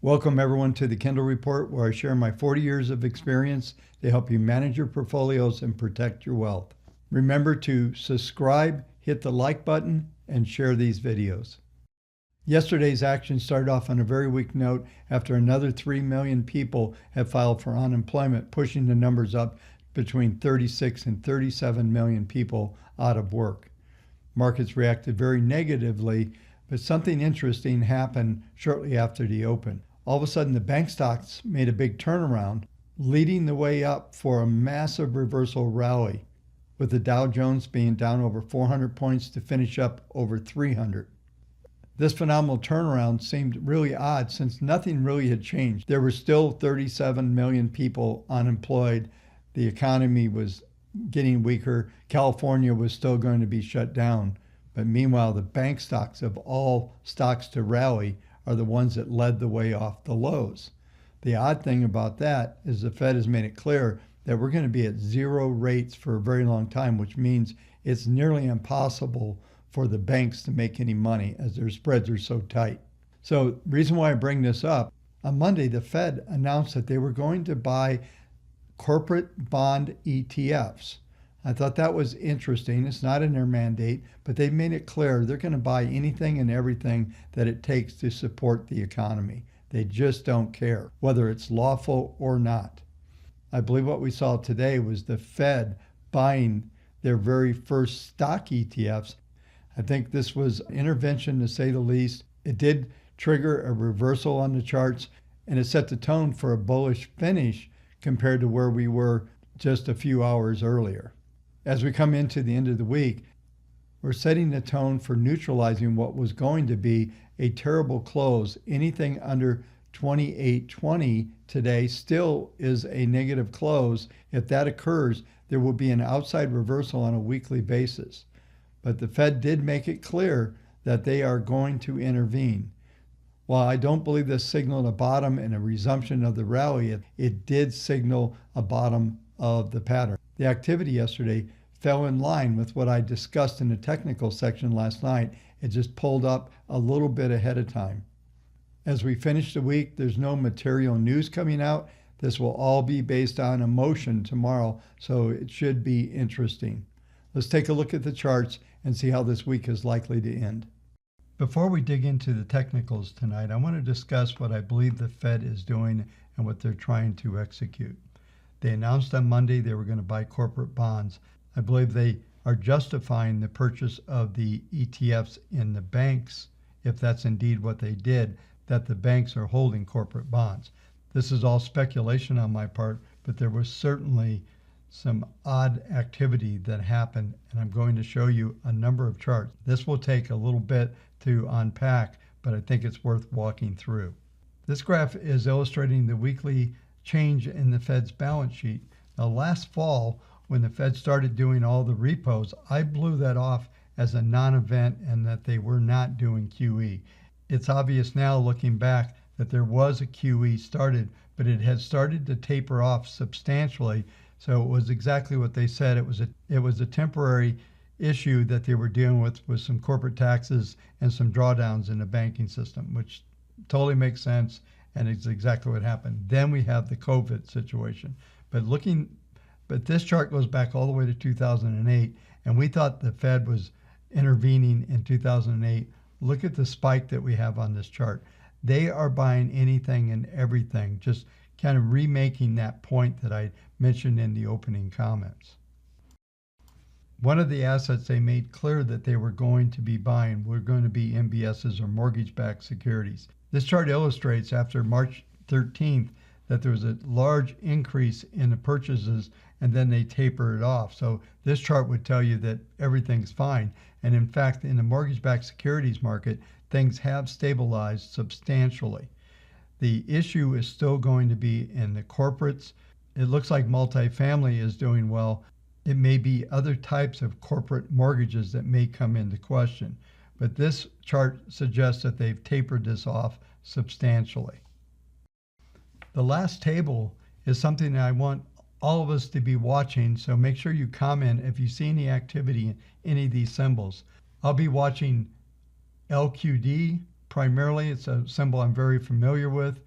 Welcome everyone to the Kindle Report, where I share my 40 years of experience to help you manage your portfolios and protect your wealth. Remember to subscribe, hit the like button, and share these videos. Yesterday's action started off on a very weak note after another 3 million people have filed for unemployment, pushing the numbers up between 36 and 37 million people out of work. Markets reacted very negatively, but something interesting happened shortly after the open. All of a sudden, the bank stocks made a big turnaround, leading the way up for a massive reversal rally, with the Dow Jones being down over 400 points to finish up over 300. This phenomenal turnaround seemed really odd since nothing really had changed. There were still 37 million people unemployed. The economy was getting weaker. California was still going to be shut down. But meanwhile, the bank stocks of all stocks to rally are the ones that led the way off the lows. The odd thing about that is the Fed has made it clear that we're going to be at zero rates for a very long time, which means it's nearly impossible for the banks to make any money as their spreads are so tight. So the reason why I bring this up, on Monday, the Fed announced that they were going to buy corporate bond ETFs. I thought that was interesting. It's not in their mandate, but they made it clear they're going to buy anything and everything that it takes to support the economy. They just don't care whether it's lawful or not. I believe what we saw today was the Fed buying their very first stock ETFs. I think this was intervention, to say the least. It did trigger a reversal on the charts, and it set the tone for a bullish finish compared to where we were just a few hours earlier. As we come into the end of the week, we're setting the tone for neutralizing what was going to be a terrible close. Anything under 28.20 today still is a negative close. If that occurs, there will be an outside reversal on a weekly basis. But the Fed did make it clear that they are going to intervene. While I don't believe this signaled a bottom and a resumption of the rally, it did signal a bottom of the pattern. The activity yesterday fell in line with what I discussed in the technical section last night. It just pulled up a little bit ahead of time. As we finish the week, there's no material news coming out. This will all be based on emotion tomorrow, so it should be interesting. Let's take a look at the charts and see how this week is likely to end. Before we dig into the technicals tonight, I want to discuss what I believe the Fed is doing and what they're trying to execute. They announced on Monday they were going to buy corporate bonds. I believe they are justifying the purchase of the ETFs in the banks, if that's indeed what they did, that the banks are holding corporate bonds. This is all speculation on my part, but there was certainly some odd activity that happened, and I'm going to show you a number of charts. This will take a little bit to unpack, but I think it's worth walking through. This graph is illustrating the weekly change in the Fed's balance sheet. Now, last fall, when the Fed started doing all the repos, I blew that off as a non-event and that they were not doing QE. It's obvious now, looking back, that there was a QE started, but it had started to taper off substantially. So it was exactly what they said. It was a temporary issue that they were dealing with some corporate taxes and some drawdowns in the banking system, which totally makes sense, and it's exactly what happened. Then we have the COVID situation. But this chart goes back all the way to 2008, and we thought the Fed was intervening in 2008. Look at the spike that we have on this chart. They are buying anything and everything, just kind of remaking that point that I mentioned in the opening comments. One of the assets they made clear that they were going to be buying were going to be MBSs, or mortgage-backed securities. This chart illustrates after March 13th that there was a large increase in the purchases, and then they taper it off. So this chart would tell you that everything's fine. And in fact, in the mortgage-backed securities market, things have stabilized substantially. The issue is still going to be in the corporates. It looks like multifamily is doing well. It may be other types of corporate mortgages that may come into question. But this chart suggests that they've tapered this off substantially. The last table is something that I want all of us to be watching, so make sure you comment if you see any activity in any of these symbols. I'll be watching LQD, primarily. It's a symbol I'm very familiar with.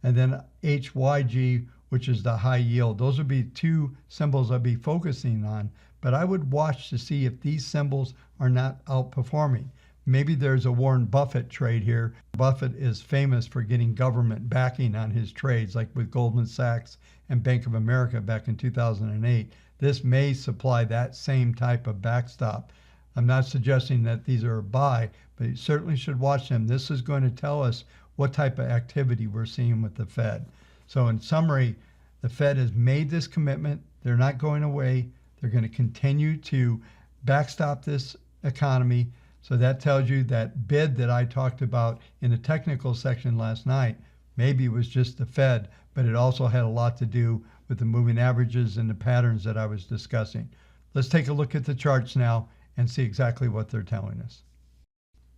And then HYG, which is the high yield. Those would be two symbols I'd be focusing on. But I would watch to see if these symbols are not outperforming. Maybe there's a Warren Buffett trade here. Buffett is famous for getting government backing on his trades, like with Goldman Sachs and Bank of America back in 2008. This may supply that same type of backstop. I'm not suggesting that these are a buy, but you certainly should watch them. This is going to tell us what type of activity we're seeing with the Fed. So in summary, the Fed has made this commitment. They're not going away. They're going to continue to backstop this economy. So that tells you that bid that I talked about in the technical section last night maybe was just the Fed, but it also had a lot to do with the moving averages and the patterns that I was discussing. Let's take a look at the charts now and see exactly what they're telling us.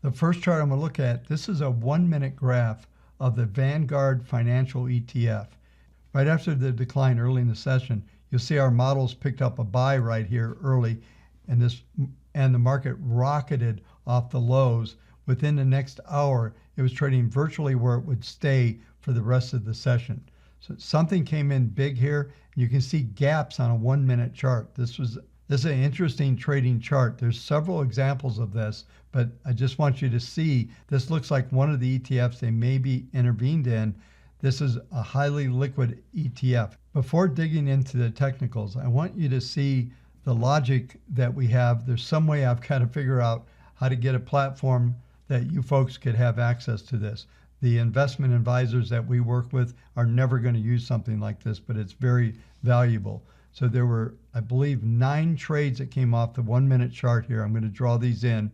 The first chart I'm going to look at, this is a 1-minute graph of the Vanguard Financial ETF. Right after the decline early in the session, you'll see our models picked up a buy right here early, and the market rocketed off the lows. Within the next hour, it was trading virtually where it would stay for the rest of the session. So something came in big here. You can see gaps on a 1-minute chart. This is an interesting trading chart. There's several examples of this, but I just want you to see this looks like one of the ETFs they may be intervened in. This is a highly liquid ETF. Before digging into the technicals, I want you to see the logic that we have. There's some way I've got to figure out how to get a platform that you folks could have access to this. The investment advisors that we work with are never going to use something like this, but it's very valuable. So there were, I believe, 9 trades that came off the 1-minute chart here. I'm going to draw these in.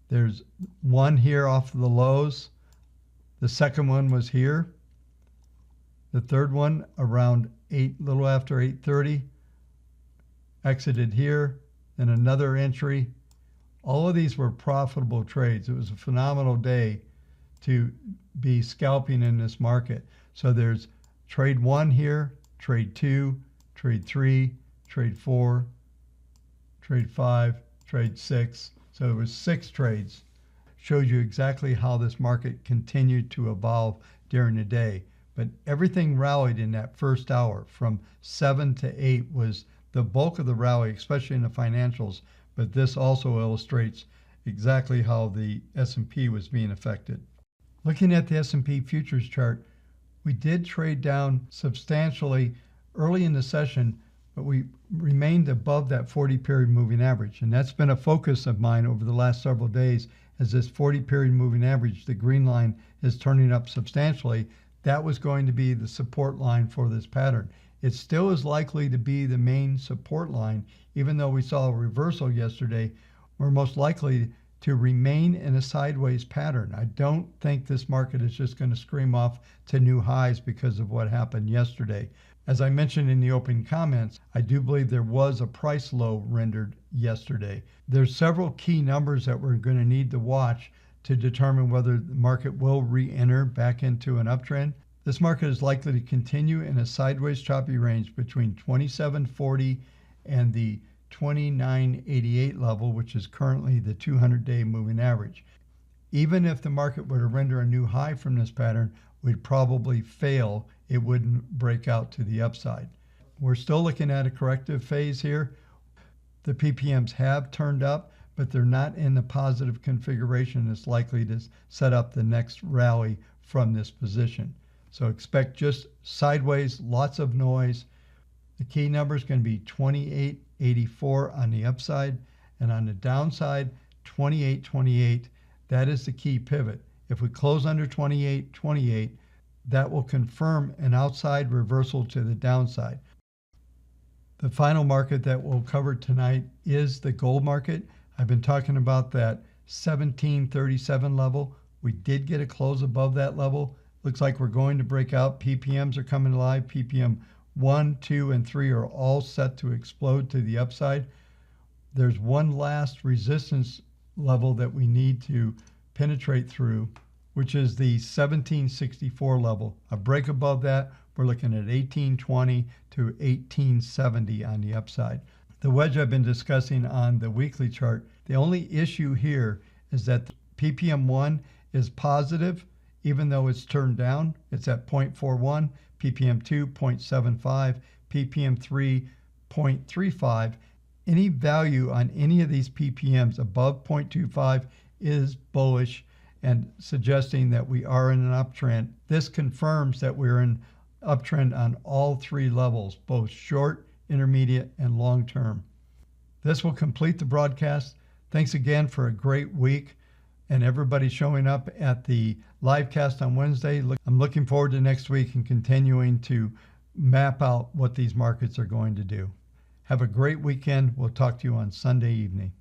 There's one here off of the lows. The second one was here. The third one around little after 8:30, exited here. Then another entry. All of these were profitable trades. It was a phenomenal day to be scalping in this market. So there's trade 1 here, trade 2, trade 3, trade 4, trade 5, trade 6. So there was 6 trades. Shows you exactly how this market continued to evolve during the day. But everything rallied in that first hour. From 7 to 8 was the bulk of the rally, especially in the financials. But this also illustrates exactly how the S&P was being affected. Looking at the S&P futures chart, we did trade down substantially early in the session, but we remained above that 40-period moving average. And that's been a focus of mine over the last several days, as this 40-period moving average, the green line, is turning up substantially. That was going to be the support line for this pattern. It still is likely to be the main support line, even though we saw a reversal yesterday. We're most likely to remain in a sideways pattern. I don't think this market is just going to scream off to new highs because of what happened yesterday. As I mentioned in the opening comments, I do believe there was a price low rendered yesterday. There's several key numbers that we're going to need to watch to determine whether the market will re-enter back into an uptrend. This market is likely to continue in a sideways choppy range between 2740 and the 2988 level, which is currently the 200-day moving average. Even if the market were to render a new high from this pattern, we'd probably fail. It wouldn't break out to the upside. We're still looking at a corrective phase here. The PPMs have turned up, but they're not in the positive configuration that's likely to set up the next rally from this position. So expect just sideways, lots of noise. The key number is going to be 2884 on the upside, and on the downside, 2828. That is the key pivot. If we close under 2828, that will confirm an outside reversal to the downside. The final market that we'll cover tonight is the gold market. I've been talking about that 1737 level. We did get a close above that level. Looks like we're going to break out. PPMs are coming alive. PPM 1, 2, and 3 are all set to explode to the upside. There's one last resistance level that we need to penetrate through, which is the 1764 level. A break above that, we're looking at 1820 to 1870 on the upside. The wedge I've been discussing on the weekly chart, the only issue here is that PPM 1 is positive, even though it's turned down. It's at 0.41, ppm 2, 0.75, ppm 3, 0.35. Any value on any of these ppms above 0.25 is bullish and suggesting that we are in an uptrend. This confirms that we're in uptrend on all three levels, both short, intermediate, and long term. This will complete the broadcast. Thanks again for a great week and everybody showing up at the live cast on Wednesday. I'm looking forward to next week and continuing to map out what these markets are going to do. Have a great weekend. We'll talk to you on Sunday evening.